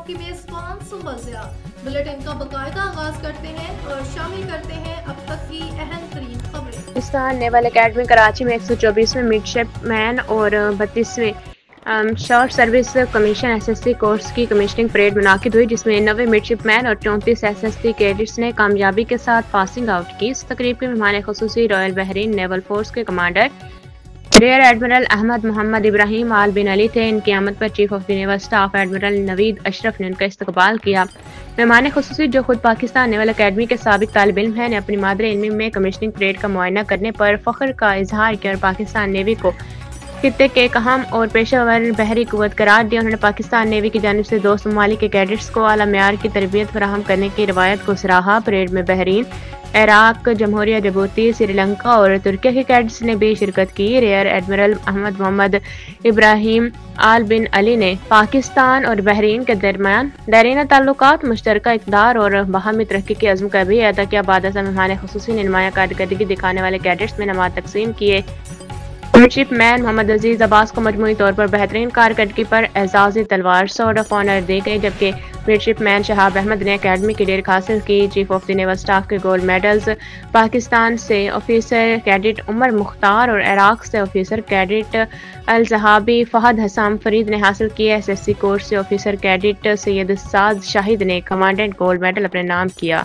آپ کی میزبان صبح ضیاء بلیٹن کا باقاعدہ آغاز کرتے ہیں اور شامل کرتے ہیں اب تک کی اہم ترین خبریں۔ پاکستان نیول اکیڈمی کراچی میں 124ویں مڈ شپ مین اور 32ویں short service commission SSC course کی کمیشننگ پریڈ منعقد ہوئی، جس میں 90 مڈ شپ مین اور 34 SSC کیڈٹس نے کامیابی کے ساتھ پاسنگ آؤٹ کی۔ اس تقریب کے مہمان خصوصی رائل بحرین نیول فورس کے commander rear admiral Ahmed Mohammed Ibrahim Al Bin Ali تھے۔ ان کی آمد پر chief of the naval staff admiral Naveed Ashraf نے ان کا استقبال کیا۔ مہمان خصوصی، جو خود پاکستان نیول اکیڈمی کے سابق طالب علم ہیں، نے اپنی مادری علمی میں کمیشننگ پریڈ کا معائنہ کرنے پر فخر کا اظہار کیا اور پاکستان نیوی کو خطے کے ایک اہم اور پیشہ ور بحری قوت قرار دیا۔ انہوں نے پاکستان نیوی کی جانب سے دوست ممالک کے کیڈٹس کو اعلیٰ معیار کی تربیت فراہم کرنے کی روایت کو سراہا۔ پریڈ میں بحرین، عراق، جمہوریہ جبوتی، سری لنکا اور ترکیہ کے کیڈٹس نے بھی شرکت کی۔ Rear admiral Ahmed Mohammed Ibrahim Al Bin علی نے پاکستان اور بحرین کے درمیان دیرینہ تعلقات، مشترکہ اقدار اور باہمی ترقی کے عزم کا بھی اعادہ کیا۔ بعد ازاں مہمان خصوصی نے نمایاں کارکردگی دکھانے والے کیڈٹس میں انعامات تقسیم کیے۔ مڈ شپ مین محمد عزیز عباس کو مجموعی طور پر بہترین کارکردگی پر اعزازی تلوار سارڈ آف آنر دی گئی، جبکہ مڈ شپ مین شہاب احمد نے اکیڈمی کی ڈگری حاصل کی۔ Chief of the naval staff کے گولڈ میڈلز پاکستان سے آفیسر کیڈٹ عمر مختار اور عراق سے آفیسر کیڈٹ الزہابی فہد حسام فرید نے حاصل کیے۔ SSC کورس سے آفیسر کیڈٹ سید سعد شاہد نے کمانڈنٹ گولڈ میڈل اپنے نام کیا۔